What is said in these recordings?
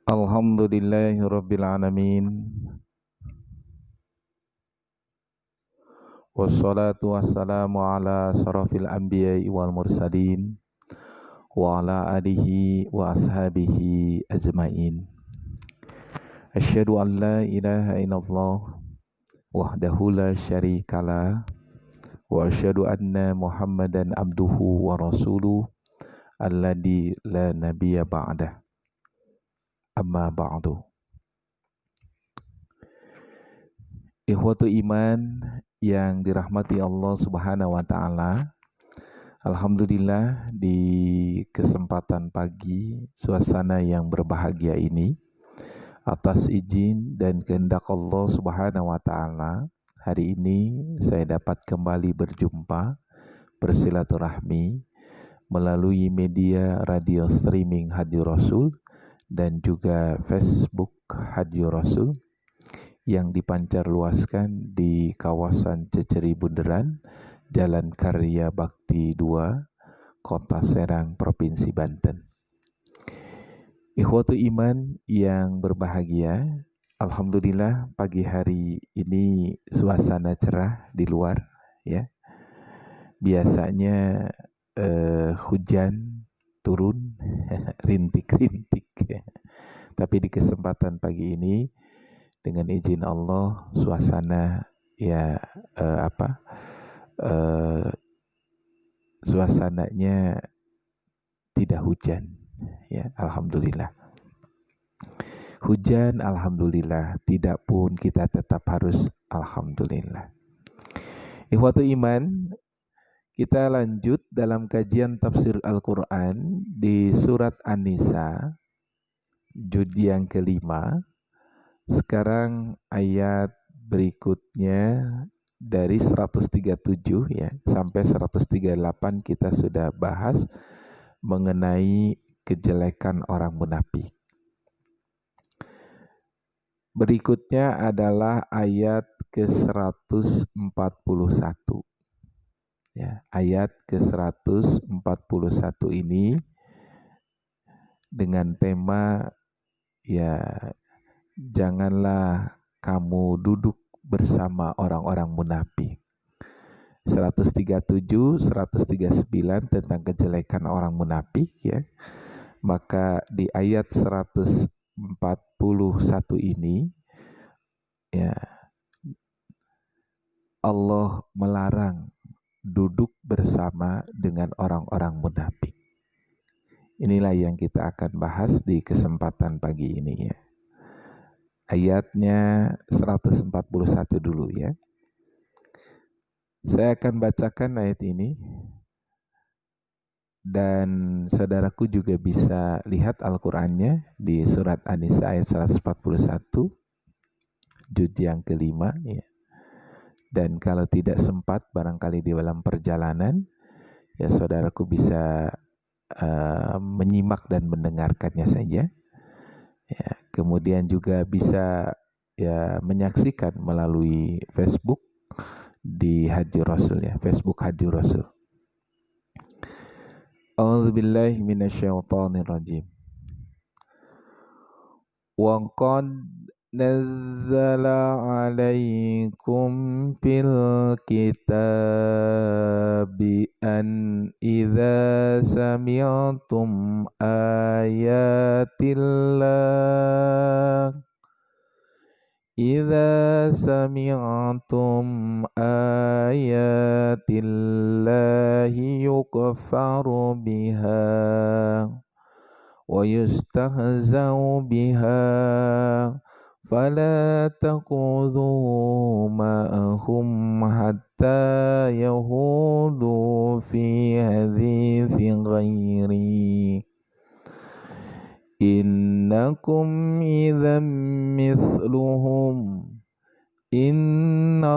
Alhamdulillahirabbil alamin. Wassalatu wassalamu ala asrofil anbiya'i wal mursalin wa ala alihi wa ashabihi ajmain. Asyhadu an la ilaha illallah wahdahu la syarikalah wa asyhadu anna Muhammadan abduhu wa rasuluh alladzi la nabiyya ba'dah. Amma ba'du. Ikhwatu iman yang dirahmati Allah Subhanahu wa taala. Alhamdulillah di kesempatan pagi suasana yang berbahagia ini atas izin dan kehendak Allah Subhanahu wa taala, hari ini saya dapat kembali berjumpa bersilaturahmi melalui media radio streaming Hadi Rasul dan juga Facebook Hadi Rasul yang dipancarluaskan di kawasan Ceceri Bunderan, Jalan Karya Bakti 2, Kota Serang, Provinsi Banten. Ikhwatu iman yang berbahagia, alhamdulillah pagi hari ini suasana cerah di luar ya. Biasanya hujan turun rintik-rintik ya. Tapi di kesempatan pagi ini dengan izin Allah suasana ya suasananya tidak hujan ya, alhamdulillah. Hujan alhamdulillah, tidak pun kita tetap harus alhamdulillah. Ikhwatu iman, kita lanjut dalam kajian tafsir Al-Quran di surat An-Nisa juz yang kelima. Sekarang ayat berikutnya dari 137 ya sampai 138 kita sudah bahas mengenai kejelekan orang munafik. Berikutnya adalah ayat ke-141. Ya, ayat ke-141 ini dengan tema ya, janganlah kamu duduk bersama orang-orang munafik. 137, 139 tentang kejelekan orang munafik ya. Maka di ayat 141 ini ya, Allah melarang duduk bersama dengan orang-orang munafik. Inilah yang kita akan bahas di kesempatan pagi ini ya. Ayatnya 141 dulu ya. Saya akan bacakan ayat ini dan saudaraku juga bisa lihat Al-Qur'annya di surat An-Nisa ayat 141 juz yang kelima ya. Dan kalau tidak sempat barangkali di dalam perjalanan ya saudaraku bisa menyimak dan mendengarkannya saja. Ya, kemudian juga bisa ya menyaksikan melalui Facebook di Hadi Rasul ya, Facebook Hadi Rasul. A'udzubillahi minasyaitonirrajim. Wa qad nazzala 'alaikum fil kitabi an idza sami'tum ayatillah idza sami'tum ayatillahi yukfaru biha wa yustahzau biha fala taqudhu ma'ahum hatta yahudu fi hadithin ghairi innakum idzam mithluhum innallaha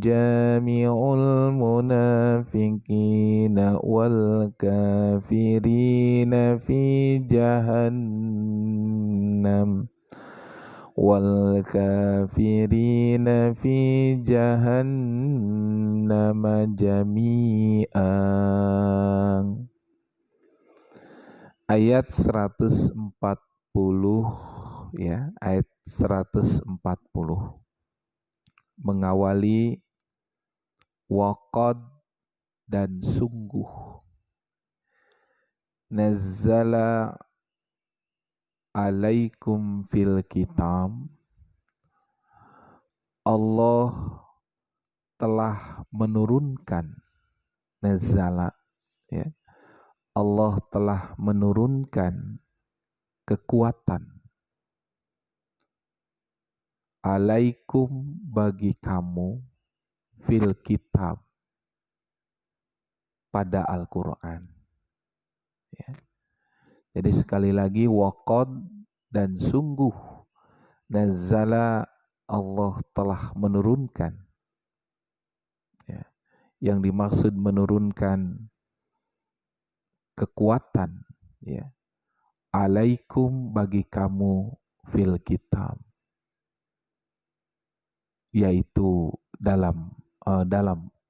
jami'ul munafiqina wal kafirina fi jahannam wal kafirina fi jahannam jami'an. ayat 140 ya, ayat 140 mengawali waqad dan sungguh. Nazzala alaikum fil kitab, Allah telah menurunkan, nazzala ya, Allah telah menurunkan kekuatan alaikum bagi kamu fil kitab pada Al-Quran ya. Jadi sekali lagi waqad dan sungguh, nazzala Allah telah menurunkan ya. Yang dimaksud menurunkan kekuatan ya, alaikum bagi kamu fil kitab, yaitu dalam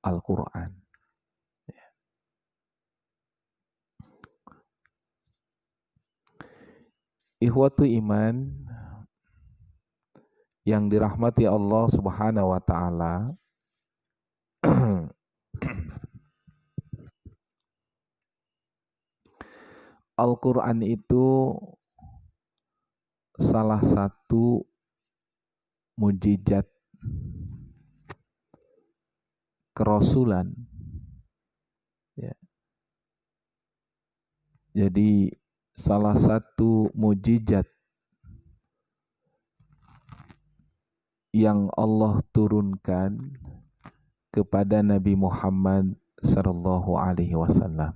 Al-Quran ya. Ikhwatu iman yang dirahmati Allah Subhanahu wa taala, Al-Quran itu salah satu mujizat kerasulan ya. Jadi salah satu mujizat yang Allah turunkan kepada Nabi Muhammad sallallahu alaihi wasallam.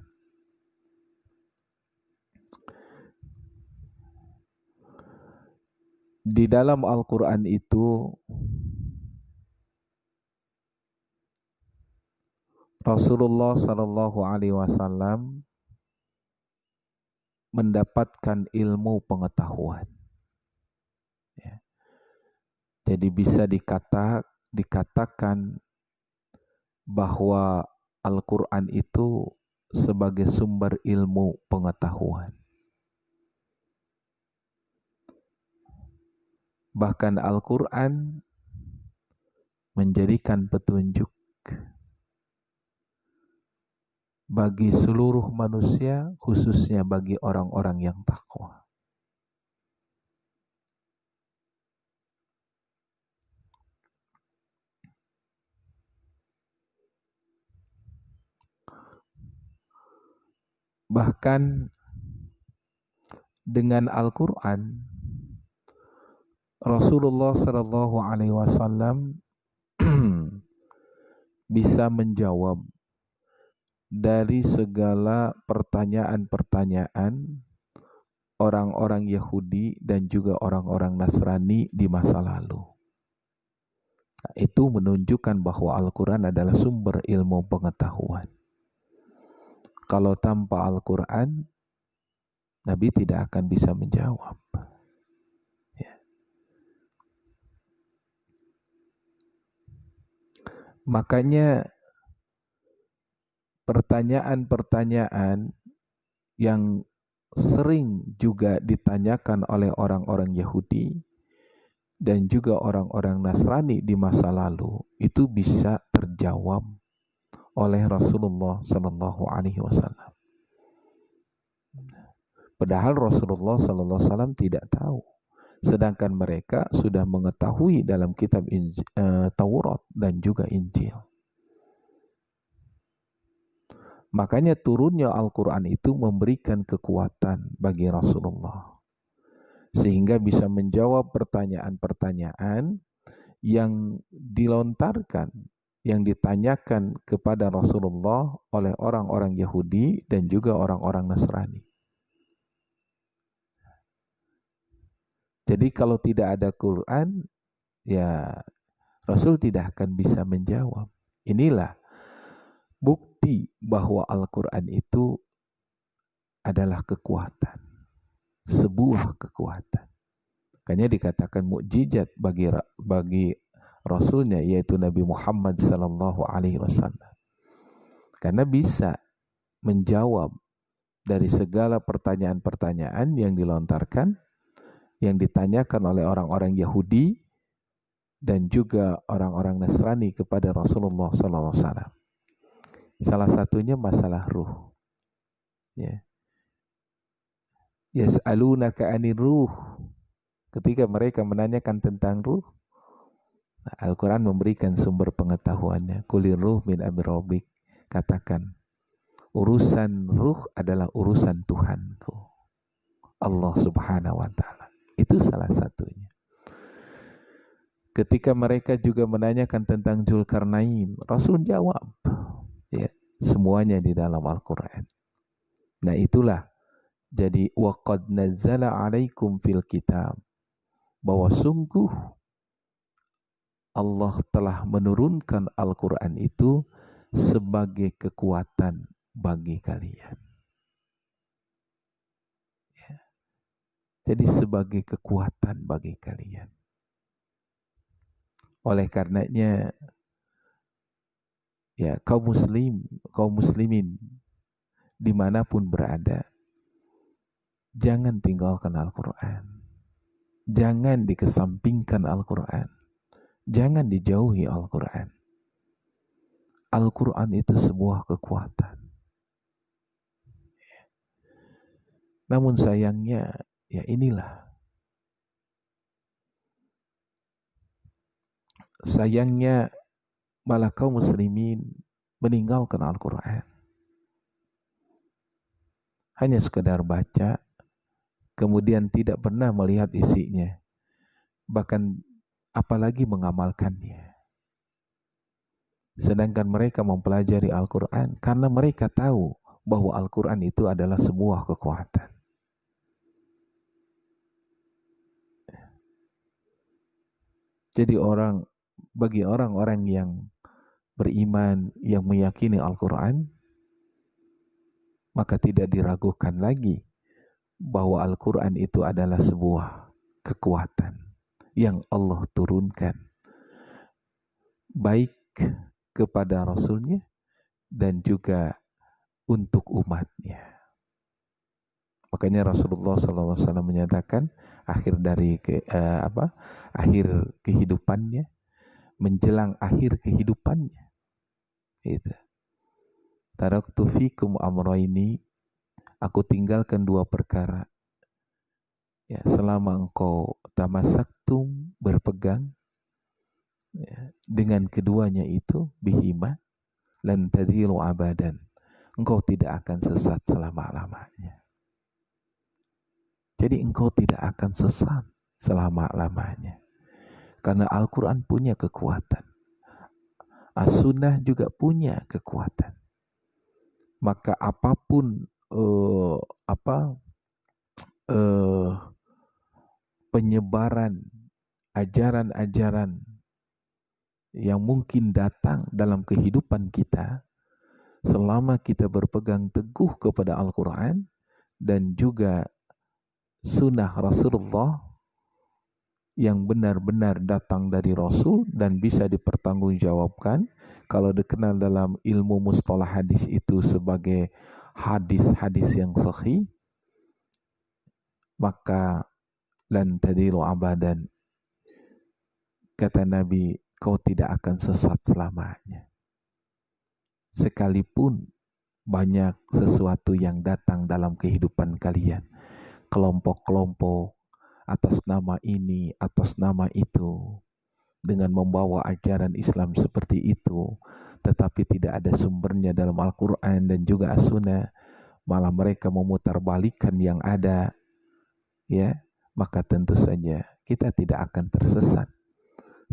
Di dalam Al-Quran itu Rasulullah sallallahu alaihi wasallam mendapatkan ilmu pengetahuan ya. Jadi bisa dikatakan bahwa Al-Quran itu sebagai sumber ilmu pengetahuan. Bahkan Al-Quran menjadikan petunjuk bagi seluruh manusia, khususnya bagi orang-orang yang takwa. Bahkan dengan Al-Quran, Rasulullah sallallahu alaihi wasallam bisa menjawab dari segala pertanyaan-pertanyaan orang-orang Yahudi dan juga orang-orang Nasrani di masa lalu. Nah, itu menunjukkan bahwa Al-Quran adalah sumber ilmu pengetahuan. Kalau tanpa Al-Quran, Nabi tidak akan bisa menjawab. Ya. Makanya pertanyaan-pertanyaan yang sering juga ditanyakan oleh orang-orang Yahudi dan juga orang-orang Nasrani di masa lalu itu bisa terjawab oleh Rasulullah Sallallahu Alaihi Wasallam. Padahal Rasulullah Sallallahu Alaihi Wasallam tidak tahu, sedangkan mereka sudah mengetahui dalam kitab Taurat dan juga Injil. Makanya turunnya Al-Quran itu memberikan kekuatan bagi Rasulullah, sehingga bisa menjawab pertanyaan-pertanyaan yang dilontarkan, yang ditanyakan kepada Rasulullah oleh orang-orang Yahudi dan juga orang-orang Nasrani. Jadi kalau tidak ada Quran, ya Rasul tidak akan bisa menjawab. Inilah bukti bahwa Al-Quran itu adalah kekuatan, sebuah kekuatan. Makanya dikatakan mukjizat bagi Rasulnya, yaitu Nabi Muhammad sallallahu alaihi wasallam. Karena bisa menjawab dari segala pertanyaan-pertanyaan yang dilontarkan, yang ditanyakan oleh orang-orang Yahudi dan juga orang-orang Nasrani kepada Rasulullah SAW. Salah satunya masalah ruh. Ya. Yas'alunaka 'anir ruh. Ketika mereka menanyakan tentang ruh, Al-Quran memberikan sumber pengetahuannya. Qulir ruh min amri rabbik. Katakan, urusan ruh adalah urusan Tuhanku, Allah Subhanahu wa Ta'ala. Itu salah satunya. Ketika mereka juga menanyakan tentang Dzulkarnain, Rasul jawab, ya, semuanya di dalam Al-Quran. Nah itulah, jadi waqad nazzala 'alaikum fil kitab, bahwa sungguh Allah telah menurunkan Al-Quran itu sebagai kekuatan bagi kalian. Ya. Jadi sebagai kekuatan bagi kalian. Oleh karenanya, ya kaum muslimin dimanapun berada, jangan tinggalkan Al-Quran. Jangan dikesampingkan Al-Quran. Jangan dijauhi Al-Quran. Al-Quran itu sebuah kekuatan. Namun sayangnya, ya inilah. Sayangnya malah kaum muslimin meninggalkan Al-Quran. Hanya sekedar baca, kemudian tidak pernah melihat isinya. Bahkan apalagi mengamalkannya. Sedangkan mereka mempelajari Al-Quran karena mereka tahu bahwa Al-Quran itu adalah sebuah kekuatan. Jadi bagi orang-orang yang beriman, yang meyakini Al-Quran, maka tidak diragukan lagi bahwa Al-Quran itu adalah sebuah kekuatan yang Allah turunkan, baik kepada Rasulnya dan juga untuk umatnya. Makanya Rasulullah SAW menyatakan akhir kehidupannya, menjelang akhir kehidupannya, itu. Taraktu fikum amrayni, aku tinggalkan dua perkara. Ya, selama engkau tamassaktum, berpegang, ya, dengan keduanya itu, bihima lan tadhilu abadan, engkau tidak akan sesat selama-lamanya. Jadi engkau tidak akan sesat selama-lamanya. Karena Al-Quran punya kekuatan. As-Sunnah juga punya kekuatan. Maka apapun penyebaran ajaran-ajaran yang mungkin datang dalam kehidupan kita, selama kita berpegang teguh kepada Al-Quran dan juga sunnah Rasulullah yang benar-benar datang dari Rasul dan bisa dipertanggungjawabkan, kalau dikenal dalam ilmu mustalah hadis itu sebagai hadis-hadis yang sahih, maka lan tadilu abadan, kata Nabi, kau tidak akan sesat selamanya. Sekalipun banyak sesuatu yang datang dalam kehidupan kalian, kelompok-kelompok atas nama ini, atas nama itu, dengan membawa ajaran Islam seperti itu, tetapi tidak ada sumbernya dalam Al-Quran dan juga As-Sunnah, malah mereka memutarbalikkan yang ada, ya, maka tentu saja kita tidak akan tersesat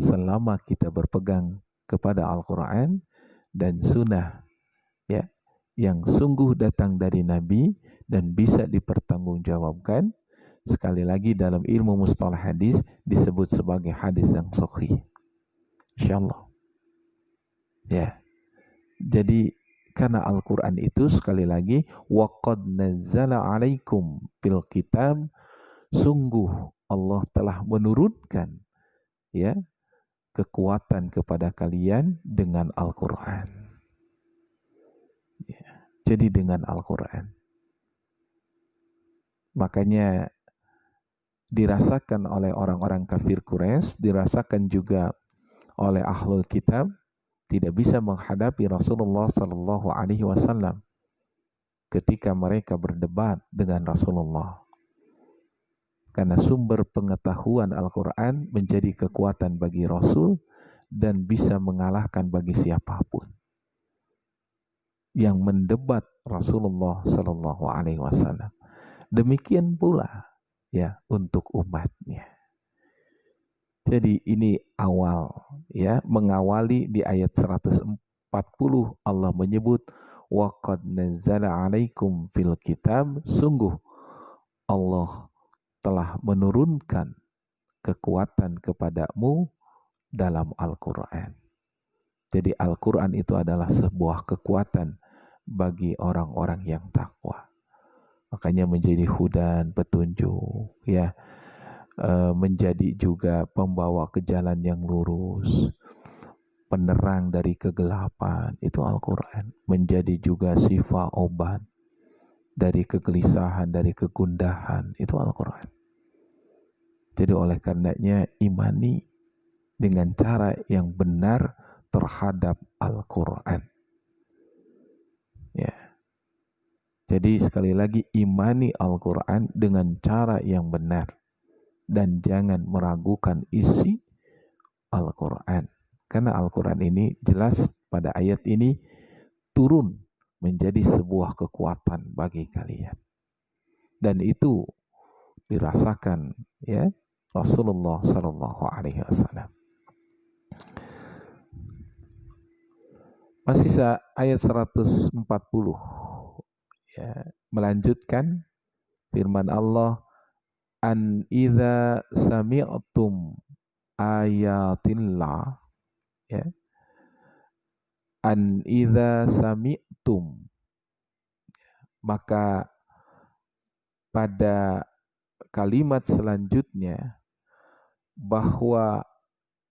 selama kita berpegang kepada Al-Quran dan Sunnah, ya, yang sungguh datang dari Nabi dan bisa dipertanggungjawabkan. Sekali lagi dalam ilmu mustalah hadis disebut sebagai hadis yang sahih. Insyaallah. Ya. Jadi karena Al-Quran itu sekali lagi waqad nazzala 'alaikum fil kitab, sungguh Allah telah menurunkan, ya, kekuatan kepada kalian dengan Al-Quran. Ya. Jadi dengan Al-Quran. Makanya dirasakan oleh orang-orang kafir Quraisy, dirasakan juga oleh ahlul kitab, tidak bisa menghadapi Rasulullah Sallallahu Alaihi Wasallam ketika mereka berdebat dengan Rasulullah. Karena sumber pengetahuan Al-Quran menjadi kekuatan bagi Rasul dan bisa mengalahkan bagi siapapun yang mendebat Rasulullah Sallallahu Alaihi Wasallam. Demikian pula ya untuk umatnya. Jadi ini awal ya, mengawali di ayat 140 Allah menyebut wa qad nazzala 'alaikum fil kitab, sungguh Allah telah menurunkan kekuatan kepadamu dalam Al-Qur'an. Jadi Al-Qur'an itu adalah sebuah kekuatan bagi orang-orang yang takwa. Makanya menjadi hudan, petunjuk ya. Menjadi juga pembawa ke jalan yang lurus, penerang dari kegelapan, itu Al-Quran. Menjadi juga syifa, obat dari kegelisahan, dari kegundahan, itu Al-Quran. Jadi oleh karenanya imani dengan cara yang benar terhadap Al-Quran ya. Jadi sekali lagi, imani Al-Quran dengan cara yang benar dan jangan meragukan isi Al-Quran. Karena Al-Quran ini jelas pada ayat ini turun menjadi sebuah kekuatan bagi kalian. Dan itu dirasakan ya Rasulullah Sallallahu Alaihi Wasallam. Masih ayat 140 ya, melanjutkan firman Allah, an idza sami'tum ayatillah ya, an idza sami'tum, maka pada kalimat selanjutnya bahwa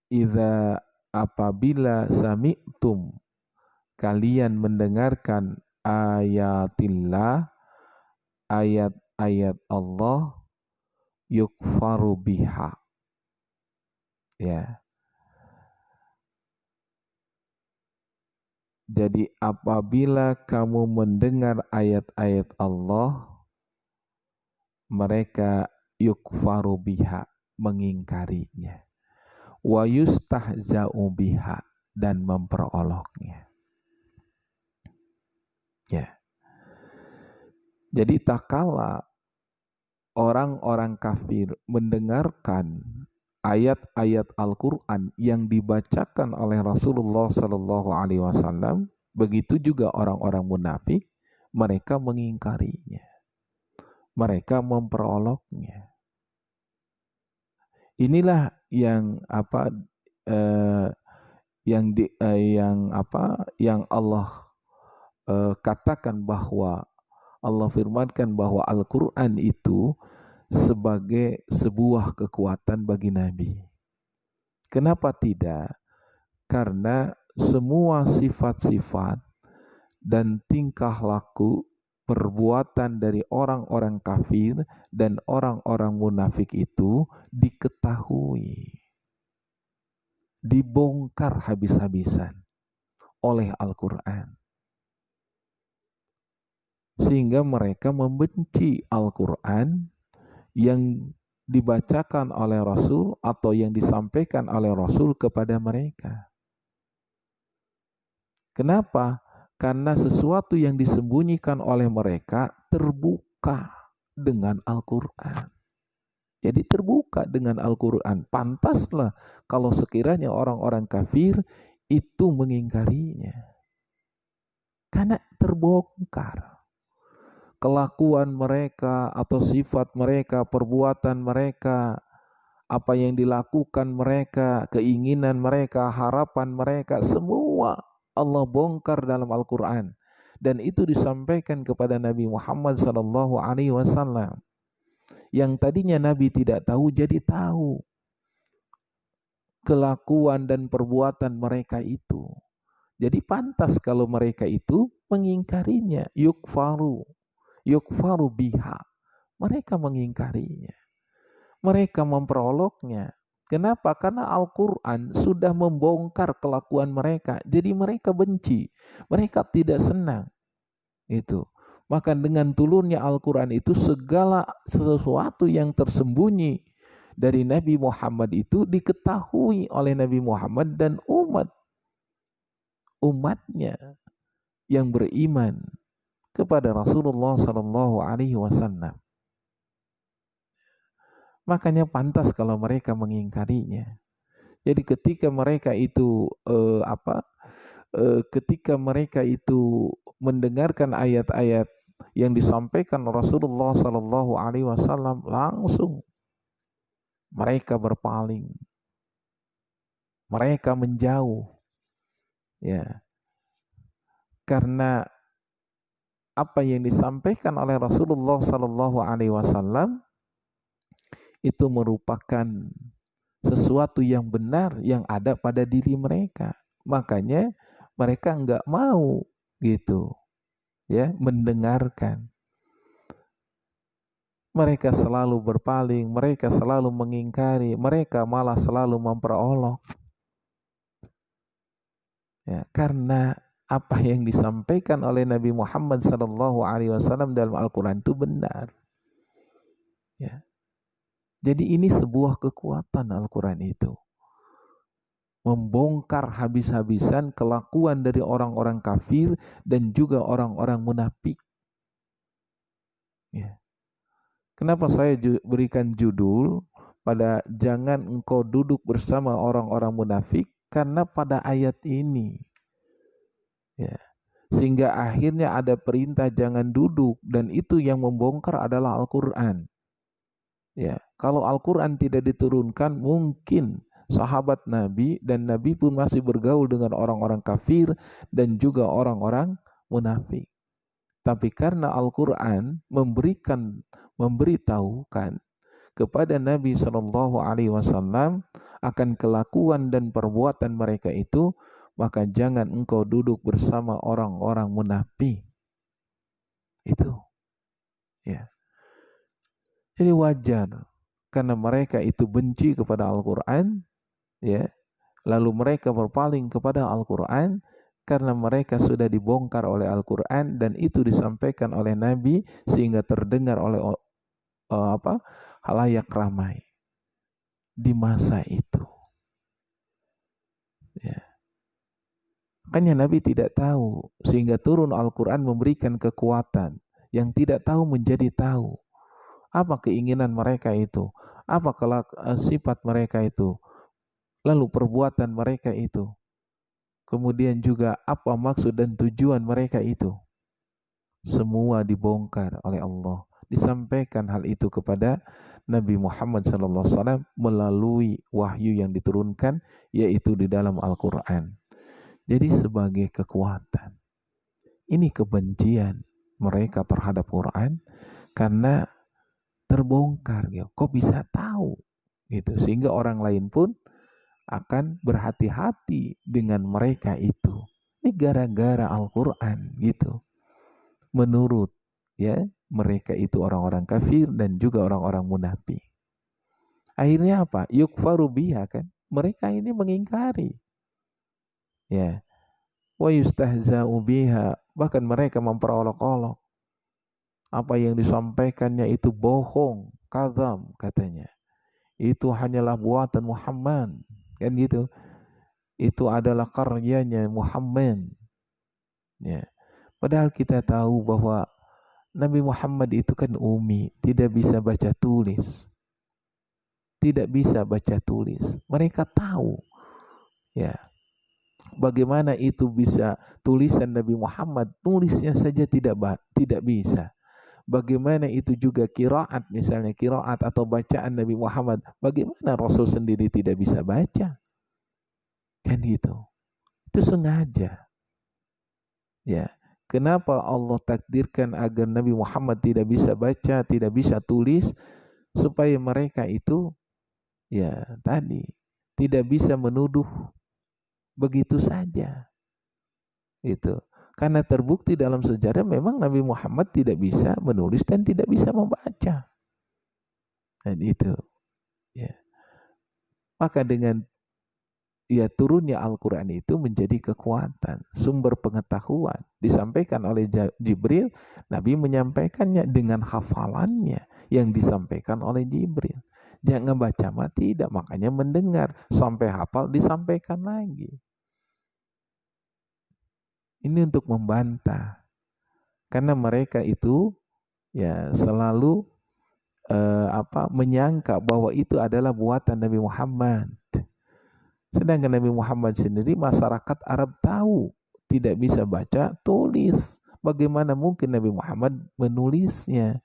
idza, apabila sami'tum, kalian mendengarkan ayatillah, ayat-ayat Allah, yukfaru biha ya. Jadi apabila kamu mendengar ayat-ayat Allah, mereka yukfaru biha, mengingkarinya, wa yustahza'u biha, dan memperoloknya ya. Jadi tak kala orang-orang kafir mendengarkan ayat-ayat Al-Quran yang dibacakan oleh Rasulullah Sallallahu Alaihi Wasallam, begitu juga orang-orang munafik, mereka mengingkarinya, mereka memperoloknya. Inilah yang yang Allah katakan bahwa Allah firmankan bahwa Al-Quran itu sebagai sebuah kekuatan bagi Nabi. Kenapa tidak? Karena semua sifat-sifat dan tingkah laku, perbuatan dari orang-orang kafir dan orang-orang munafik itu diketahui, dibongkar habis-habisan oleh Al-Quran. Sehingga mereka membenci Al-Quran yang dibacakan oleh Rasul atau yang disampaikan oleh Rasul kepada mereka. Kenapa? Karena sesuatu yang disembunyikan oleh mereka terbuka dengan Al-Quran. Jadi terbuka dengan Al-Quran. Pantaslah kalau sekiranya orang-orang kafir itu mengingkarinya. Karena terbongkar kelakuan mereka atau sifat mereka, perbuatan mereka, apa yang dilakukan mereka, keinginan mereka, harapan mereka, semua Allah bongkar dalam Al-Quran. Dan itu disampaikan kepada Nabi Muhammad SAW. Yang tadinya Nabi tidak tahu, jadi tahu kelakuan dan perbuatan mereka itu. Jadi pantas kalau mereka itu mengingkarinya. Yukfaru biha, Mereka mengingkarinya. Mereka memperoloknya. Kenapa? Karena Al-Quran sudah membongkar kelakuan mereka. Jadi mereka benci. Mereka tidak senang. Itu. Maka dengan turunnya Al-Quran itu segala sesuatu yang tersembunyi dari Nabi Muhammad itu diketahui oleh Nabi Muhammad dan umatnya yang beriman kepada Rasulullah Sallallahu Alaihi Wasallam. Makanya pantas kalau mereka mengingkarinya. Jadi ketika mereka itu ketika mereka itu mendengarkan ayat-ayat yang disampaikan Rasulullah Sallallahu Alaihi Wasallam, langsung mereka berpaling, mereka menjauh, ya, karena apa yang disampaikan oleh Rasulullah Sallallahu Alaihi Wasallam itu merupakan sesuatu yang benar yang ada pada diri mereka. Makanya mereka enggak mau gitu, ya, mendengarkan. Mereka selalu berpaling, mereka selalu mengingkari, mereka malah selalu memperolok. Ya, karena apa yang disampaikan oleh Nabi Muhammad SAW dalam Al-Quran itu benar. Ya. Jadi ini sebuah kekuatan Al-Quran itu. Membongkar habis-habisan kelakuan dari orang-orang kafir dan juga orang-orang munafik. Ya. Kenapa saya berikan judul pada jangan engkau duduk bersama orang-orang munafik? Karena pada ayat ini, ya, sehingga akhirnya ada perintah jangan duduk, dan itu yang membongkar adalah Al-Quran. Ya, kalau Al-Quran tidak diturunkan, mungkin sahabat Nabi dan Nabi pun masih bergaul dengan orang-orang kafir dan juga orang-orang munafik. Tapi karena Al-Quran memberitahukan kepada Nabi SAW akan kelakuan dan perbuatan mereka itu, maka jangan engkau duduk bersama orang-orang munafik. Itu, ya. Jadi wajar karena mereka itu benci kepada Al-Quran, ya. Lalu mereka berpaling kepada Al-Quran karena mereka sudah dibongkar oleh Al-Quran dan itu disampaikan oleh Nabi sehingga terdengar oleh halayak ramai di masa itu. Ya. Makanya Nabi tidak tahu sehingga turun Al-Quran memberikan kekuatan. Yang tidak tahu menjadi tahu. Apa keinginan mereka itu? Apa sifat mereka itu? Lalu perbuatan mereka itu? Kemudian juga apa maksud dan tujuan mereka itu? Semua dibongkar oleh Allah. Disampaikan hal itu kepada Nabi Muhammad SAW melalui wahyu yang diturunkan, yaitu di dalam Al-Quran. Jadi sebagai kekuatan. Ini kebencian mereka terhadap Quran karena terbongkar. Gitu. Kok bisa tahu? Gitu. Sehingga orang lain pun akan berhati-hati dengan mereka itu. Ini gara-gara Al-Quran gitu. Menurut ya mereka itu orang-orang kafir dan juga orang-orang munafik. Akhirnya apa? Yukfaru biha kan? Mereka ini mengingkari. Ya. Wa yustahza'u biha, bahkan mereka memperolok-olok. Apa yang disampaikannya itu bohong, kadzab katanya. Itu hanyalah buatan Muhammad. Kan gitu. Itu adalah karyanya Muhammad. Ya. Padahal kita tahu bahwa Nabi Muhammad itu kan ummi, tidak bisa baca tulis. Tidak bisa baca tulis. Mereka tahu. Ya. Bagaimana itu bisa tulisan Nabi Muhammad, tulisnya saja tidak bisa. Bagaimana itu juga qiraat, misalnya qiraat atau bacaan Nabi Muhammad, bagaimana Rasul sendiri tidak bisa baca? Kan gitu. Itu sengaja. Ya. Kenapa Allah takdirkan agar Nabi Muhammad tidak bisa baca, tidak bisa tulis, supaya mereka itu ya tadi tidak bisa menuduh begitu saja. Itu. Karena terbukti dalam sejarah memang Nabi Muhammad tidak bisa menulis dan tidak bisa membaca. Dan itu, ya. Maka dengan turunnya Al-Quran itu menjadi kekuatan, sumber pengetahuan. Disampaikan oleh Jibril, Nabi menyampaikannya dengan hafalannya yang disampaikan oleh Jibril. Jangan baca mah tidak, makanya mendengar. Sampai hafal disampaikan lagi. Ini untuk membantah. Karena mereka itu ya selalu menyangka bahwa itu adalah buatan Nabi Muhammad. Sedangkan Nabi Muhammad sendiri masyarakat Arab tahu tidak bisa baca tulis. Bagaimana mungkin Nabi Muhammad menulisnya?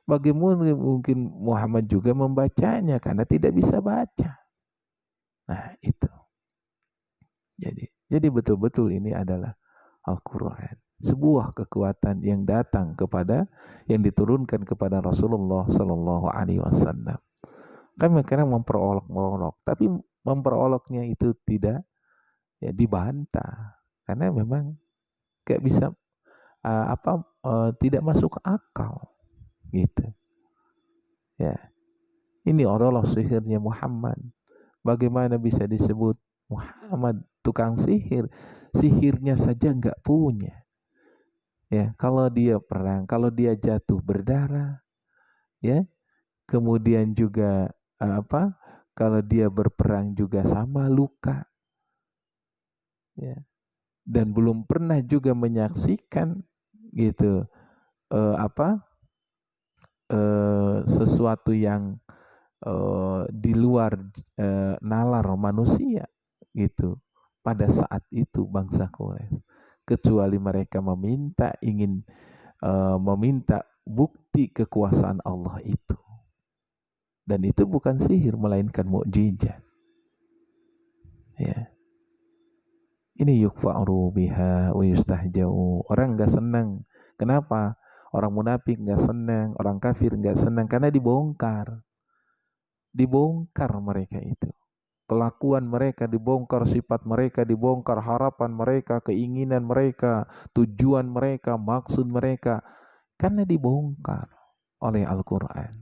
Bagaimana mungkin Muhammad juga membacanya karena tidak bisa baca. Nah, itu. Jadi betul-betul ini adalah Al-Quran. Sebuah kekuatan yang datang yang diturunkan kepada Rasulullah Sallallahu Alaihi Wasallam. Kami kadang memperolok-olok, tapi memperoloknya itu tidak dibantah karena memang gak bisa tidak masuk akal gitu ya. Ini adalah sihirnya Muhammad. Bagaimana bisa disebut Muhammad tukang sihir? Sihirnya saja nggak punya ya. Kalau dia perang, kalau dia jatuh berdarah ya, kemudian juga kalau dia berperang juga sama luka ya. Dan belum pernah juga menyaksikan gitu sesuatu yang di luar nalar manusia gitu pada saat itu bangsa Quraisy, kecuali mereka ingin meminta bukti kekuasaan Allah itu, dan itu bukan sihir melainkan mukjizat ya. Ini yukfa'ru biha wa yustahja'u. Orang enggak senang. Kenapa? Orang munafik enggak senang, orang kafir enggak senang karena dibongkar. Dibongkar mereka itu. Kelakuan mereka dibongkar, sifat mereka dibongkar, harapan mereka, keinginan mereka, tujuan mereka, maksud mereka karena dibongkar oleh Al-Qur'an.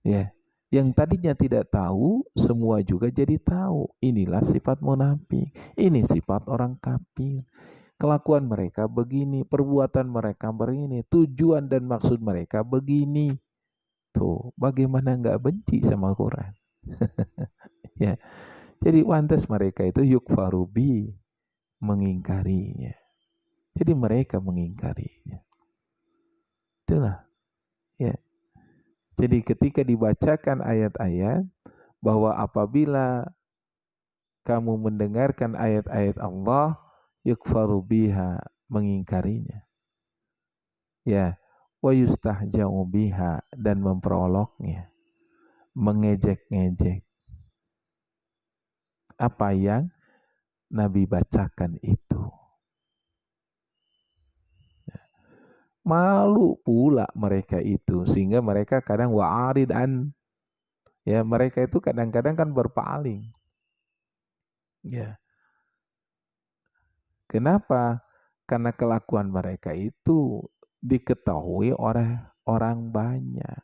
Ya. Yang tadinya tidak tahu, semua juga jadi tahu. Inilah sifat munafik. Ini sifat orang kafir. Kelakuan mereka begini, perbuatan mereka begini, tujuan dan maksud mereka begini. Tuh, bagaimana nggak benci sama Al-Quran? Ya, jadi pantas mereka itu yukfarubi, mengingkarinya. Jadi mereka mengingkarinya. Itulah, ya. Jadi ketika dibacakan ayat-ayat bahwa apabila kamu mendengarkan ayat-ayat Allah, yukfaru biha, mengingkarinya. Ya, wa yustahja'u biha, dan memperoloknya, mengejek-ngejek apa yang Nabi bacakan itu. Malu pula mereka itu, sehingga mereka kadang wa'arid an, ya mereka itu kadang-kadang kan berpaling. Ya. Kenapa? Karena kelakuan mereka itu diketahui oleh orang banyak.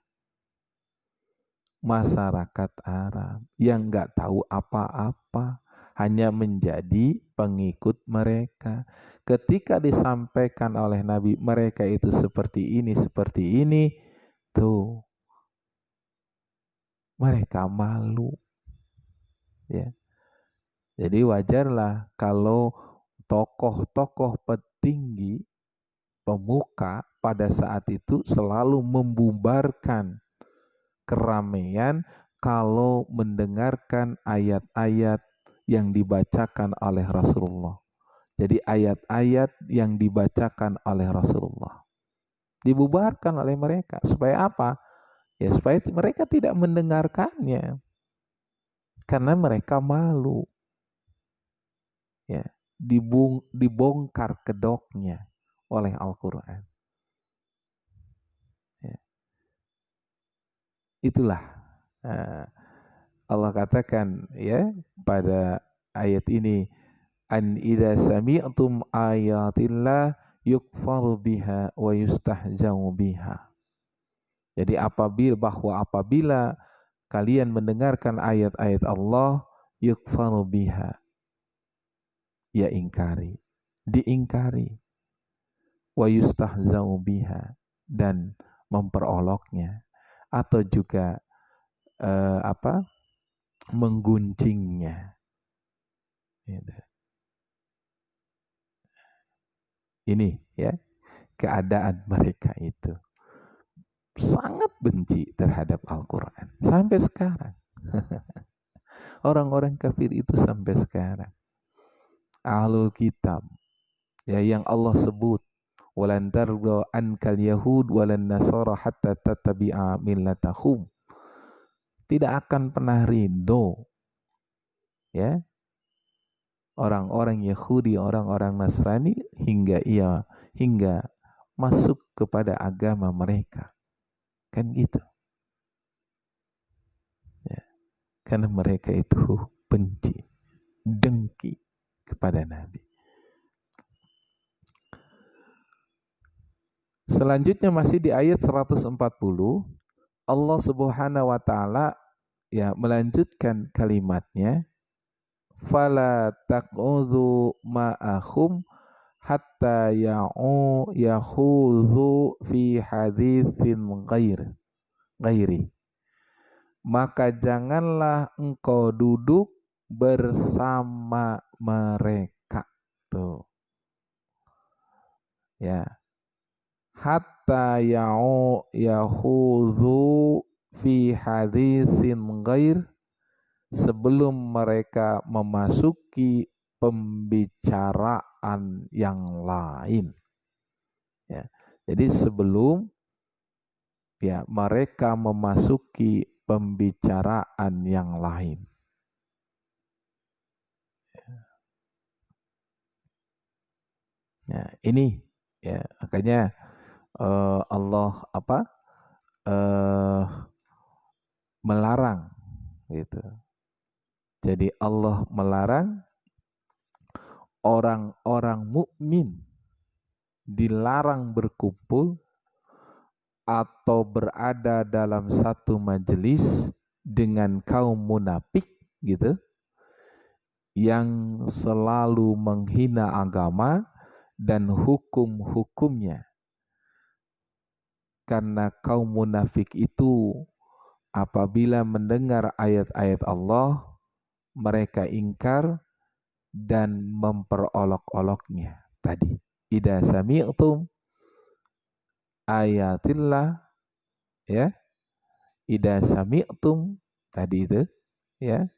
Masyarakat Arab yang nggak tahu apa-apa, hanya menjadi pengikut mereka. Ketika disampaikan oleh Nabi mereka itu seperti ini, tuh mereka malu. Ya. Jadi wajarlah kalau tokoh-tokoh petinggi, pemuka pada saat itu selalu membubarkan keramaian kalau mendengarkan ayat-ayat yang dibacakan oleh Rasulullah. Jadi ayat-ayat yang dibacakan oleh Rasulullah dibubarkan oleh mereka. Supaya apa? Ya supaya mereka tidak mendengarkannya. Karena mereka malu. Ya, dibongkar kedoknya oleh Al-Quran. Ya. Itulah Allah katakan ya pada ayat ini, an idza sami'tum ayatillah yukfaru biha wa yustahzau biha. Jadi apabila kalian mendengarkan ayat-ayat Allah, yukfaru biha, ya ingkari, diingkari, wa yustahzau biha, dan memperoloknya, atau juga mengguncingnya. Ini ya keadaan mereka itu sangat benci terhadap Al-Quran sampai sekarang. Orang-orang kafir itu sampai sekarang. Ahlul kitab ya, yang Allah sebut walan tarda ankal yahud walan nasara hatta tattabi'a millatahum, tidak akan pernah ridho ya orang-orang Yahudi, orang-orang Nasrani hingga masuk kepada agama mereka. Kan gitu. Ya. Karena mereka itu benci, dengki kepada Nabi. Selanjutnya masih di ayat 140, Allah Subhanahu wa taala ya melanjutkan kalimatnya, fala taqudhu ma'ahum hatta yahudhu fi haditsin ghairi. Maka janganlah engkau duduk bersama mereka. Tuh. Ya. Hatta yahudhu fi haditsin ghair, sebelum mereka memasuki pembicaraan yang lain. Ya. Jadi sebelum ya mereka memasuki pembicaraan yang lain. Ya, ini ya makanya Allah melarang gitu. Jadi Allah melarang orang-orang mukmin dilarang berkumpul atau berada dalam satu majelis dengan kaum munafik gitu, yang selalu menghina agama dan hukum-hukumnya. Karena kaum munafik itu apabila mendengar ayat-ayat Allah, mereka ingkar dan memperolok-oloknya. Tadi, idza sami'tum ayatillah, ya, idza sami'tum tadi itu, ya,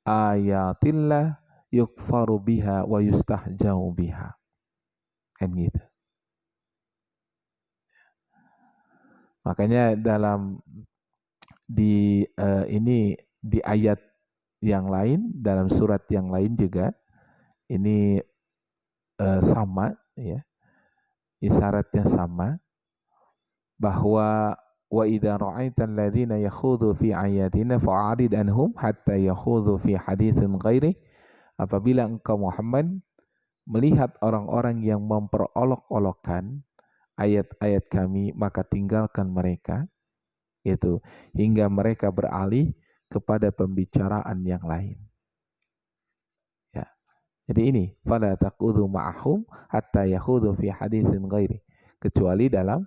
ayatillah yukfaru biha wa yustahjau biha. Kan gitu. Makanya di ayat yang lain, dalam surat yang lain juga ini sama ya, isyaratnya sama, bahwa wa idza ra'aital ladzina yakhudhu fi ayatina fa'arid anhum hatta yakhudhu fi haditsin ghairi. Apabila engkau Muhammad melihat orang-orang yang memperolok-olokkan ayat-ayat kami, maka tinggalkan mereka, itu hingga mereka beralih kepada pembicaraan yang lain. Ya. Jadi ini fala taqudhu ma'ahum hatta yakhudhu fi haditsin ghairi, kecuali dalam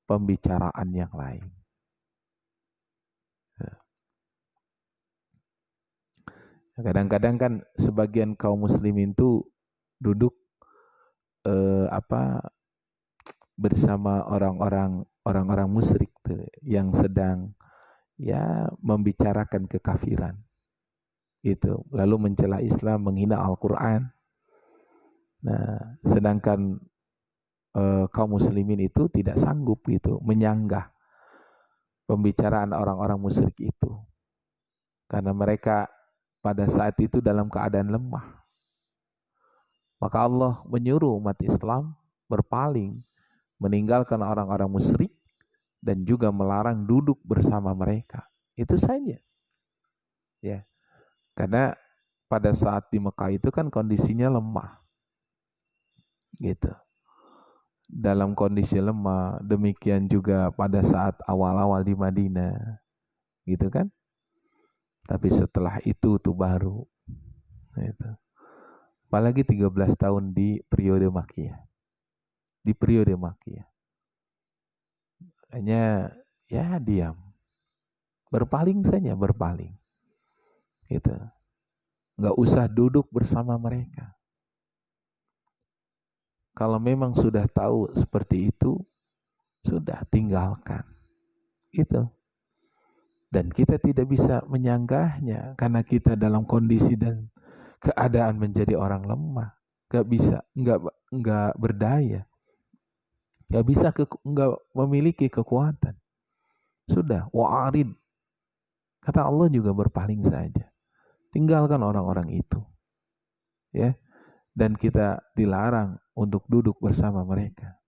pembicaraan yang lain. Kadang-kadang kan sebagian kaum muslimin itu duduk bersama orang-orang musyrik yang sedang ya membicarakan kekafiran. Itu lalu mencela Islam, menghina Al-Qur'an. Nah, sedangkan kaum muslimin itu tidak sanggup gitu menyanggah pembicaraan orang-orang musyrik itu. Karena mereka pada saat itu dalam keadaan lemah. Maka Allah menyuruh umat Islam berpaling, meninggalkan orang-orang musyrik, dan juga melarang duduk bersama mereka. Itu saja. Ya. Karena pada saat di Mekah itu kan kondisinya lemah, gitu. Dalam kondisi lemah, demikian juga pada saat awal-awal di Madinah, gitu kan. Tapi setelah itu tuh baru, gitu. Apalagi 13 tahun di periode Makkiyah. Di periode Makkiyah. Hanya ya diam. Berpaling saja, berpaling. Gitu. Nggak usah duduk bersama mereka. Kalau memang sudah tahu seperti itu, sudah tinggalkan. Itu. Dan kita tidak bisa menyanggahnya karena kita dalam kondisi dan keadaan menjadi orang lemah. Gak bisa, nggak berdaya. Gak bisa, nggak memiliki kekuatan. Sudah, wa'arid. Kata Allah juga berpaling saja. Tinggalkan orang-orang itu. Ya. Dan kita dilarang untuk duduk bersama mereka.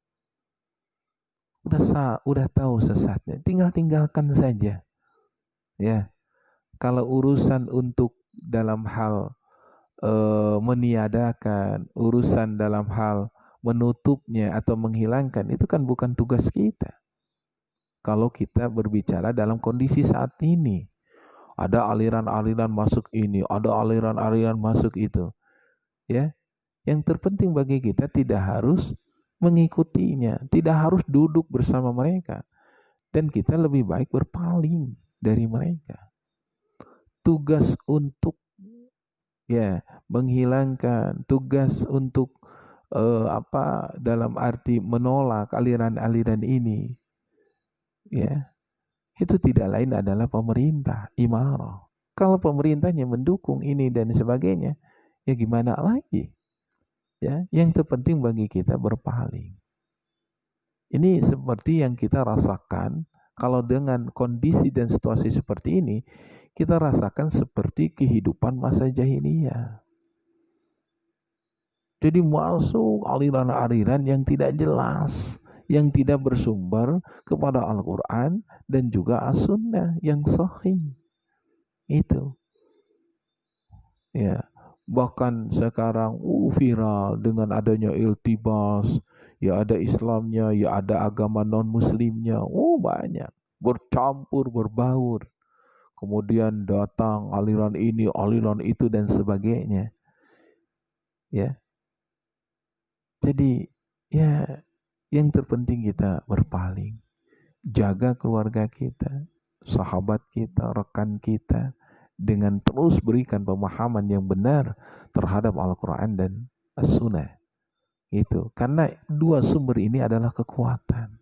Udah tahu sesatnya, tinggalkan saja. Ya. Kalau urusan untuk dalam hal meniadakan, urusan dalam hal menutupnya atau menghilangkan, itu kan bukan tugas kita. Kalau kita berbicara dalam kondisi saat ini, ada aliran-aliran masuk ini, ada aliran-aliran masuk itu. Ya. Yang terpenting bagi kita tidak harus mengikutinya, tidak harus duduk bersama mereka. Dan kita lebih baik berpaling dari mereka. Tugas untuk menghilangkan, tugas untuk dalam arti menolak aliran-aliran ini, ya, itu tidak lain adalah pemerintah, imarah. Kalau pemerintahnya mendukung ini dan sebagainya, ya gimana lagi? Ya, yang terpenting bagi kita berpaling. Ini seperti yang kita rasakan kalau dengan kondisi dan situasi seperti ini, kita rasakan seperti kehidupan masa jahiliyah. Jadi masuk aliran-aliran yang tidak jelas, yang tidak bersumber kepada Al-Quran dan juga As-Sunnah yang sahih. Itu. Ya. Bahkan sekarang viral dengan adanya iltibas, ya ada Islamnya, ya ada agama non-muslimnya, banyak, bercampur, berbaur. Kemudian datang aliran ini, aliran itu dan sebagainya. Ya. Jadi ya yang terpenting kita berpaling. Jaga keluarga kita, sahabat kita, rekan kita, dengan terus berikan pemahaman yang benar terhadap Al-Quran dan As-Sunnah. Itu. Karena dua sumber ini adalah kekuatan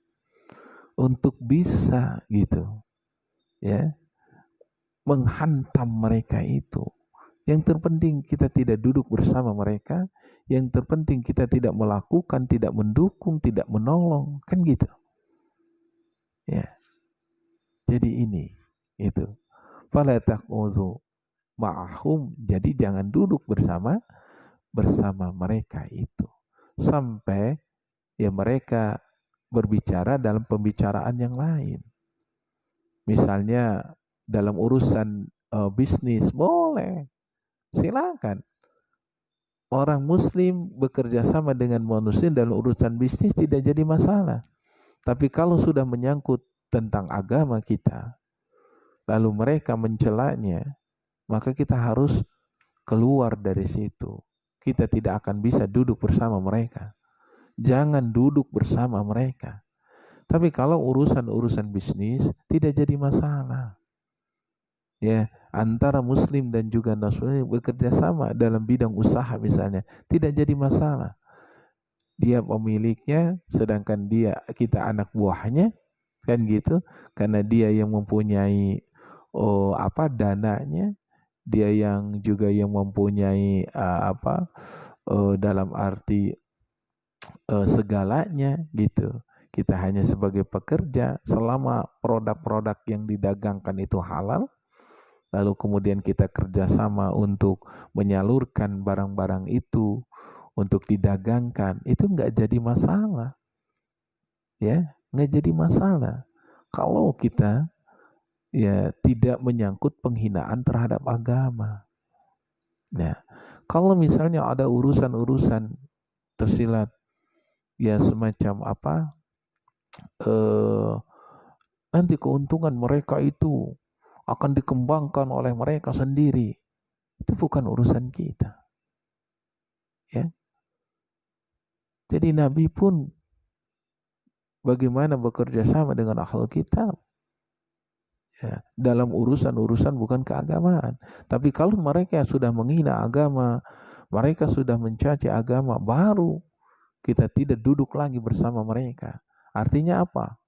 untuk bisa gitu, ya, menghantam mereka itu. Yang terpenting kita tidak duduk bersama mereka. Yang terpenting kita tidak melakukan, tidak mendukung, tidak menolong, kan gitu. Ya. Jadi ini itu. Fala taquzu ma'ahum, jadi jangan duduk bersama mereka itu sampai ya mereka berbicara dalam pembicaraan yang lain. Misalnya dalam urusan bisnis boleh, silakan. Orang muslim bekerja sama dengan non-muslim dalam urusan bisnis tidak jadi masalah. Tapi kalau sudah menyangkut tentang agama kita, lalu mereka mencelanya, maka kita harus keluar dari situ. Kita tidak akan bisa duduk bersama mereka. Jangan duduk bersama mereka. Tapi kalau urusan-urusan bisnis tidak jadi masalah. Ya, antara muslim dan juga non-muslim bekerja sama dalam bidang usaha misalnya, tidak jadi masalah. Dia pemiliknya, sedangkan kita anak buahnya, kan gitu, karena dia yang mempunyai dananya, dia yang juga yang mempunyai dalam arti segalanya gitu. Kita hanya sebagai pekerja selama produk-produk yang didagangkan itu halal, lalu kemudian kita kerjasama untuk menyalurkan barang-barang itu untuk didagangkan, itu nggak jadi masalah. Ya, nggak jadi masalah. Kalau kita ya tidak menyangkut penghinaan terhadap agama. Nah, kalau misalnya ada urusan-urusan tersilat, ya semacam apa, nanti keuntungan mereka itu akan dikembangkan oleh mereka sendiri, itu bukan urusan kita. Ya, jadi Nabi pun bagaimana bekerja sama dengan ahlul kitab, ya, dalam urusan-urusan bukan keagamaan. Tapi kalau mereka sudah menghina agama, mereka sudah mencaci agama, baru kita tidak duduk lagi bersama mereka. Artinya apa?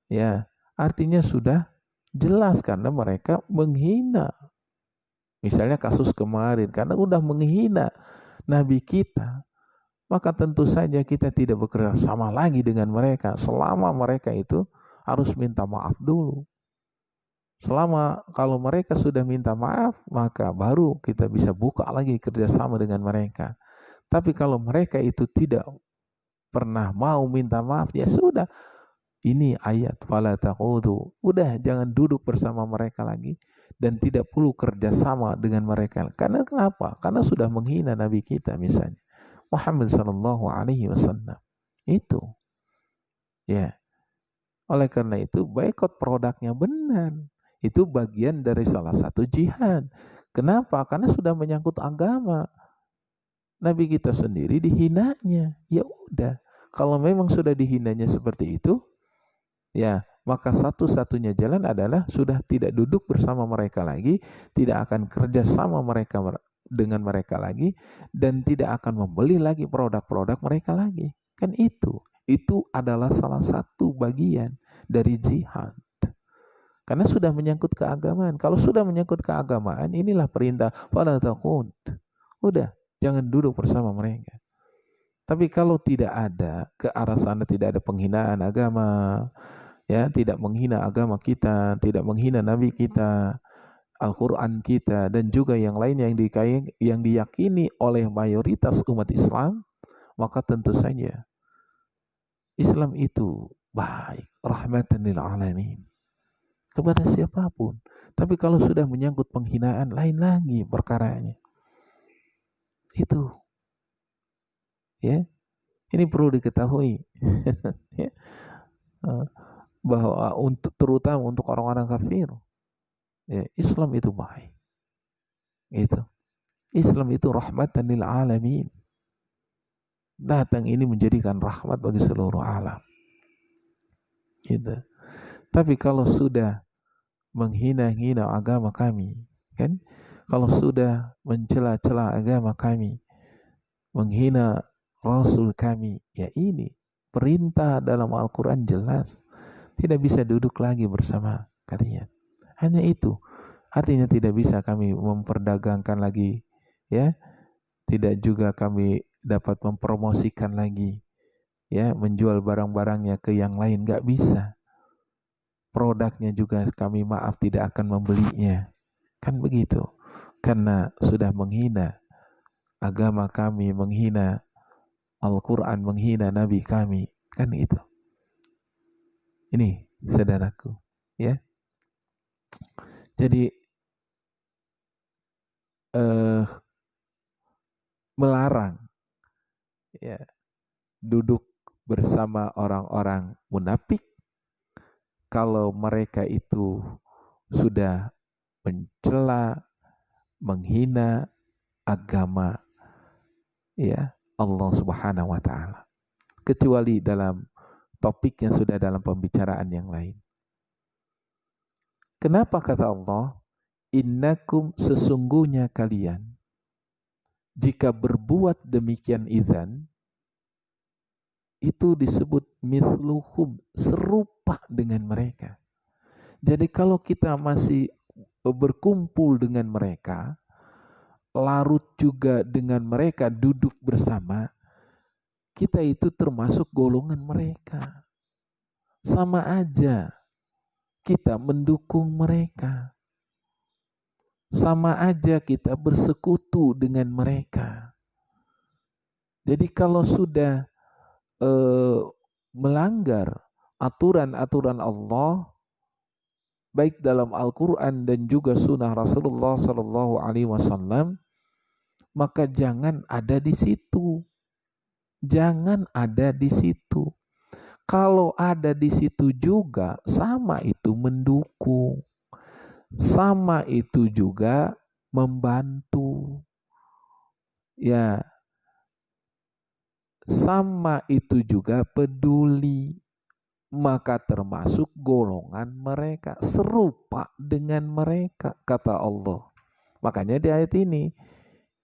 Ya, artinya sudah jelas karena mereka menghina. Misalnya kasus kemarin, karena udah menghina Nabi kita, maka tentu saja kita tidak bekerja sama lagi dengan mereka selama mereka itu harus minta maaf dulu. Selama kalau mereka sudah minta maaf, maka baru kita bisa buka lagi kerjasama dengan mereka. Tapi kalau mereka itu tidak pernah mau minta maaf, ya sudah. Ini ayat fala taqudu. Udah, jangan duduk bersama mereka lagi dan tidak perlu kerjasama dengan mereka. Karena kenapa? Karena sudah menghina Nabi kita misalnya Muhammad sallallahu alaihi wasallam. Itu. Ya. Oleh karena itu boikot produknya benar. Itu bagian dari salah satu jihad. Kenapa? Karena sudah menyangkut agama. Nabi kita sendiri dihinanya. Ya udah. Kalau memang sudah dihinanya seperti itu, ya, maka satu-satunya jalan adalah sudah tidak duduk bersama mereka lagi, tidak akan kerja sama mereka dengan mereka lagi, dan tidak akan membeli lagi produk-produk mereka lagi. Kan itu adalah salah satu bagian dari jihad. Karena sudah menyangkut keagamaan. Kalau sudah menyangkut keagamaan, inilah perintah fala taqud. Udah, jangan duduk bersama mereka. Tapi kalau tidak ada ke arah sana, tidak ada penghinaan agama, ya, tidak menghina agama kita, tidak menghina Nabi kita, Al-Quran kita, dan juga yang lain yang diyakini oleh mayoritas umat Islam, maka tentu saja Islam itu baik, rahmatan lil alamin, kepada siapapun. Tapi kalau sudah menyangkut penghinaan, lain lagi perkaranya. Itu, ya, ini perlu diketahui. Ya. Bahwa terutama untuk orang-orang kafir, ya, Islam itu baik. Itu. Islam itu rahmatan lil alamin. Datang ini menjadikan rahmat bagi seluruh alam. Gitu. Tapi kalau sudah menghina-hina agama kami, kan? Kalau sudah mencela-cela agama kami, menghina Rasul kami, ya ini perintah dalam Al-Quran jelas. Tidak bisa duduk lagi bersama kalian. Hanya itu. Artinya tidak bisa kami memperdagangkan lagi, ya. Tidak juga kami dapat mempromosikan lagi, ya, menjual barang-barangnya ke yang lain, nggak bisa. Produknya juga kami maaf tidak akan membelinya, kan begitu. Karena sudah menghina agama kami, menghina Al-Quran, menghina Nabi kami, kan itu. Ini saudaraku, ya. Jadi melarang, ya, duduk bersama orang-orang munafik kalau mereka itu sudah mencela, menghina agama, ya, Allah Subhanahu wa taala. Kecuali dalam topik yang sudah dalam pembicaraan yang lain. Kenapa kata Allah, innakum, sesungguhnya kalian, jika berbuat demikian idzan, itu disebut mithluhum, serupa dengan mereka. Jadi kalau kita masih berkumpul dengan mereka, larut juga dengan mereka, duduk bersama, kita itu termasuk golongan mereka. Sama aja kita mendukung mereka. Sama aja kita bersekutu dengan mereka. Jadi kalau sudah melanggar aturan-aturan Allah, baik dalam Al-Quran dan juga sunnah Rasulullah Sallallahu Alaihi Wasallam, maka jangan ada di situ. Jangan ada di situ. Kalau ada di situ juga, sama itu mendukung. Sama itu juga membantu. Ya, sama itu juga peduli. Maka termasuk golongan mereka, serupa dengan mereka, kata Allah. Makanya di ayat ini,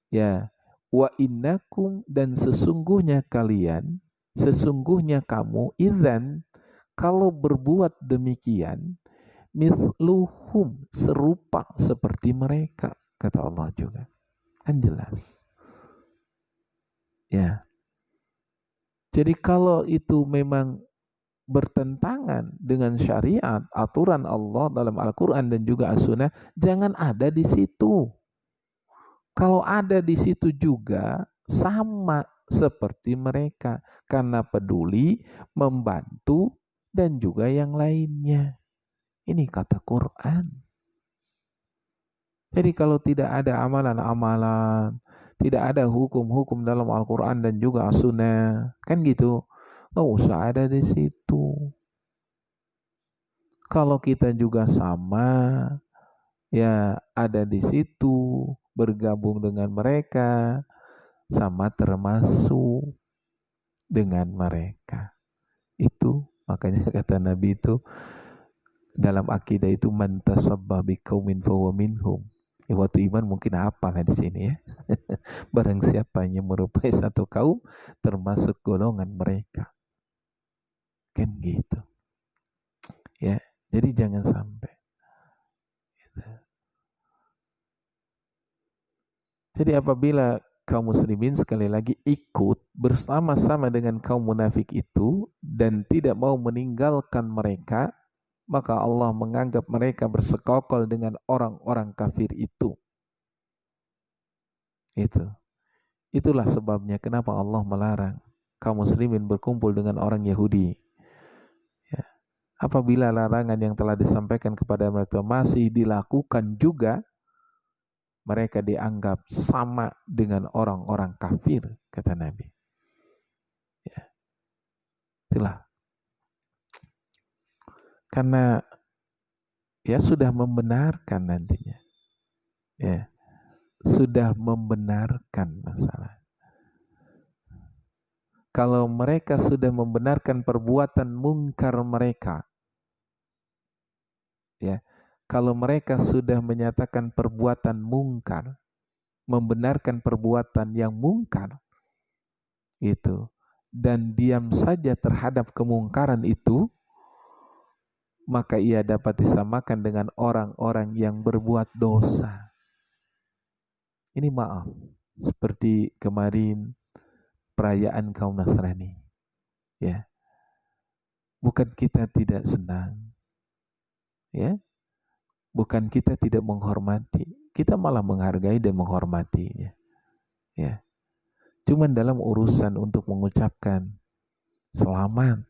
ya, wa innakum, dan sesungguhnya kalian, sesungguhnya kamu, idzan, kalau berbuat demikian, mithluhum, serupa seperti mereka, kata Allah juga. Kan jelas. Ya. Jadi kalau itu memang bertentangan dengan syariat, aturan Allah dalam Al-Quran dan juga As-Sunnah, jangan ada di situ. Kalau ada di situ juga, sama seperti mereka, karena peduli, membantu, dan juga yang lainnya. Ini kata Quran. Jadi kalau tidak ada amalan-amalan, tidak ada hukum-hukum dalam Al-Quran dan juga As-Sunnah, kan gitu, nggak usah ada di situ. Kalau kita juga sama, ya ada di situ, bergabung dengan mereka, sama termasuk dengan mereka. Itu makanya kata Nabi itu, dalam akidah itu, man tasabba biqaumin fahuwa minhum. Ya, waktu iman mungkin apalah di sini ya. Barang siapa yang merupai satu kaum, termasuk golongan mereka. Kan gitu. Ya, jadi jangan sampai. Gitu. Jadi apabila kaum muslimin sekali lagi ikut bersama-sama dengan kaum munafik itu dan tidak mau meninggalkan mereka, maka Allah menganggap mereka bersekongkol dengan orang-orang kafir itu. Itulah sebabnya kenapa Allah melarang kaum muslimin berkumpul dengan orang Yahudi. Ya. Apabila larangan yang telah disampaikan kepada mereka masih dilakukan juga, mereka dianggap sama dengan orang-orang kafir, kata Nabi. Ya. Itulah. Karena ya sudah membenarkan nantinya. Ya. Sudah membenarkan masalah. Kalau mereka sudah membenarkan perbuatan mungkar mereka, ya, kalau mereka sudah menyatakan perbuatan mungkar, membenarkan perbuatan yang mungkar, itu, dan diam saja terhadap kemungkaran itu, maka ia dapat disamakan dengan orang-orang yang berbuat dosa. Ini maaf, seperti kemarin perayaan kaum Nasrani, ya, bukan kita tidak senang, ya, bukan kita tidak menghormati, kita malah menghargai dan menghormatinya, ya. Cuman dalam urusan untuk mengucapkan selamat,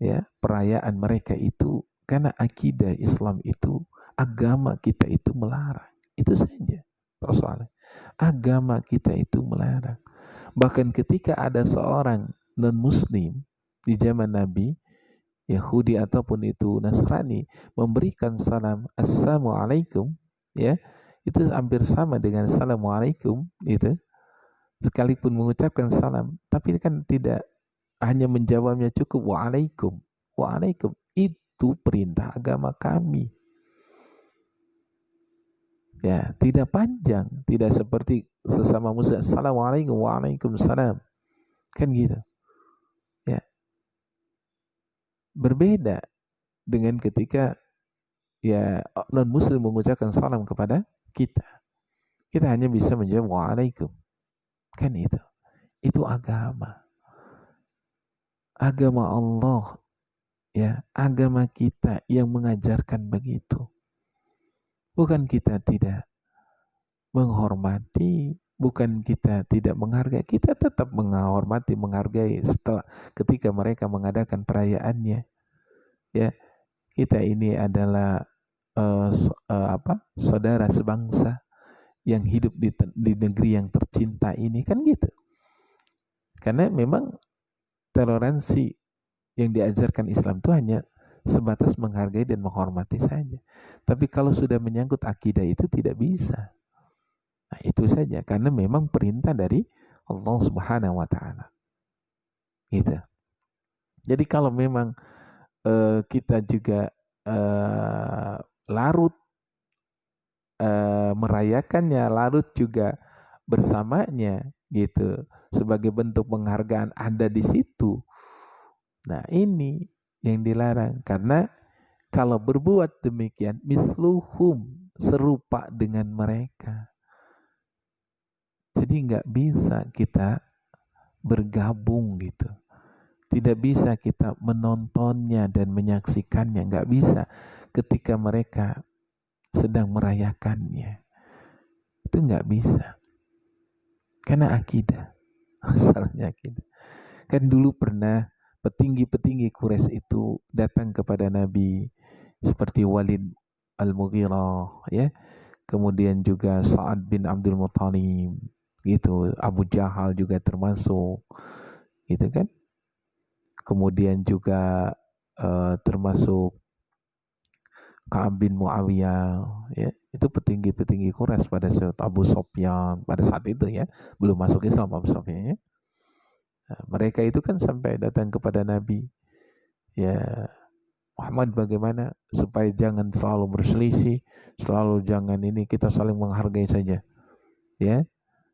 ya, perayaan mereka itu, karena akidah Islam itu, agama kita itu melarang, itu saja persoalan. Agama kita itu melarang. Bahkan ketika ada seorang non-muslim di zaman Nabi, Yahudi ataupun itu Nasrani, memberikan salam Assalamualaikum, ya, itu hampir sama dengan Assalamualaikum, itu, sekalipun mengucapkan salam, tapi kan tidak hanya menjawabnya cukup Waalaikum, Waalaikum, itu perintah agama kami. Ya, tidak panjang, tidak seperti sesama muslim, Assalamualaikum, Waalaikumsalam, kan gitu. Ya, berbeda dengan ketika ya non muslim mengucapkan salam kepada kita. Kita hanya bisa menjawab Waalaikum, kan itu agama. Agama Allah, ya, agama kita yang mengajarkan begitu. Bukan kita tidak menghormati, bukan kita tidak menghargai, kita tetap menghormati, menghargai setelah ketika mereka mengadakan perayaannya. Ya, kita ini adalah saudara sebangsa, yang hidup di negeri yang tercinta ini, kan gitu. Karena memang toleransi yang diajarkan Islam itu hanya sebatas menghargai dan menghormati saja. Tapi kalau sudah menyangkut akidah itu tidak bisa. Nah, itu saja, karena memang perintah dari Allah Subhanahu wa taala. Gitu. Jadi kalau memang kita juga larut merayakannya, larut juga bersamanya gitu, sebagai bentuk penghargaan Anda di situ. Nah, ini yang dilarang, karena kalau berbuat demikian misluhum, serupa dengan mereka. Jadi nggak bisa kita bergabung gitu. Tidak bisa kita menontonnya dan menyaksikannya, nggak bisa ketika mereka sedang merayakannya. Itu nggak bisa. Karena akidah. Masalahnya akidah. Kan dulu pernah petinggi-petinggi Quraisy itu datang kepada Nabi, seperti Walid Al-Mughirah, ya. Kemudian juga Sa'ad bin Abdul Muttalib, gitu. Abu Jahal juga termasuk, gitu kan. Kemudian juga termasuk Ka'ab bin Muawiyah, ya. Itu petinggi-petinggi Quraisy pada saat Abu Sufyan pada saat itu, ya. Belum masuk Islam Abu Sufyan, ya. Nah, mereka itu kan sampai datang kepada Nabi, ya Muhammad, bagaimana supaya jangan selalu berselisih, selalu jangan ini, kita saling menghargai saja, ya.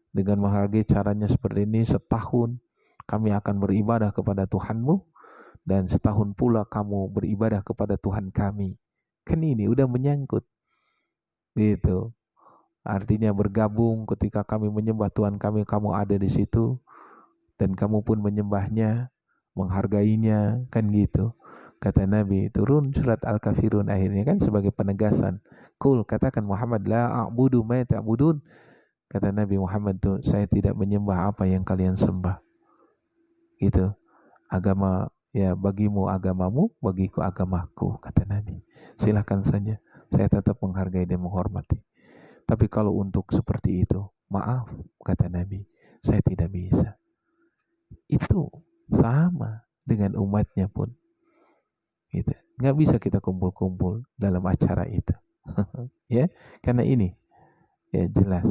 Dengan menghargai caranya seperti ini, setahun kami akan beribadah kepada Tuhanmu, dan setahun pula kamu beribadah kepada Tuhan kami. Kan ini udah menyangkut, gitu. Artinya bergabung, ketika kami menyembah Tuhan kami, kamu ada di situ, dan kamu pun menyembahnya, menghargainya, kan gitu. Kata Nabi, turun surat Al-Kafirun akhirnya kan sebagai penegasan. Qul, katakan Muhammad, la a'budu ma ta'budun. Kata Nabi Muhammad tuh, saya tidak menyembah apa yang kalian sembah. Gitu. Agama, ya bagimu agamamu, bagiku agamaku, kata Nabi. Silahkan saja, saya tetap menghargai dan menghormati. Tapi kalau untuk seperti itu, maaf, kata Nabi, saya tidak bisa. Itu sama dengan umatnya pun. Gitu. Nggak bisa kita kumpul-kumpul dalam acara itu. Ya, karena ini ya jelas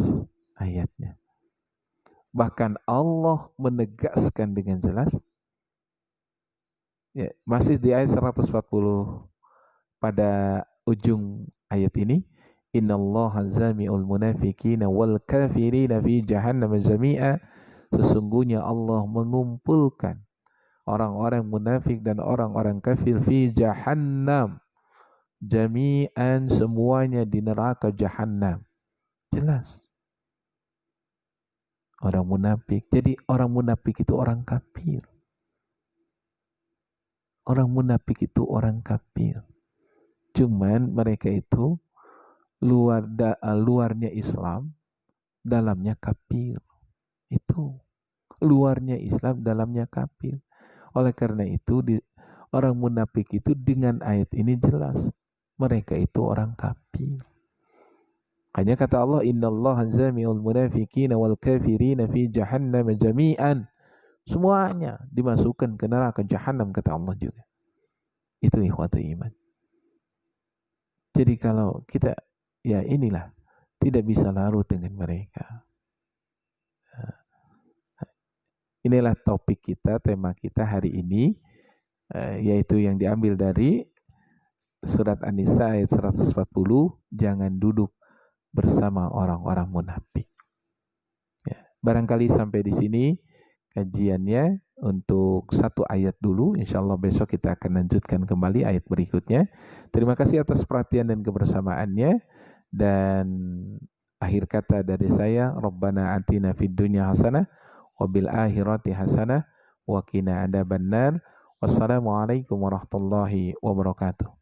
ayatnya. Bahkan Allah menegaskan dengan jelas, ya, masih di ayat 140 pada ujung ayat ini, innallaha zami'ul munafiqina wal kafirina fi jahannam jami'a. Sesungguhnya Allah mengumpulkan orang-orang munafik dan orang-orang kafir fi jahannam jami'an, semuanya di neraka jahannam. Jelas. Orang munafik. Jadi orang munafik itu orang kafir. Orang munafik itu orang kafir. Cuman mereka itu luarnya Islam, dalamnya kafir. Itu. Luarnya Islam, dalamnya kafir. Oleh karena itu orang munafik itu dengan ayat ini jelas mereka itu orang kafir. Hanya kata Allah, innallaha zami'ul munafiqina wal kafirina fi jahannam jami'an. Semuanya dimasukkan ke neraka jahannam, kata Allah juga. Itu ikhwatul iman. Jadi kalau kita, ya inilah, tidak bisa larut dengan mereka. Inilah topik kita, tema kita hari ini, yaitu yang diambil dari surat An-Nisa ayat 140, jangan duduk bersama orang-orang munafik. Ya, barangkali sampai di sini kajiannya untuk satu ayat dulu. Insyaallah besok kita akan lanjutkan kembali ayat berikutnya. Terima kasih atas perhatian dan kebersamaannya. Dan akhir kata dari saya, Rabbana atina fid dunya hasanah wabil akhirati hasanah wa qina adzabannar. Wassalamualaikum warahmatullahi wabarakatuh.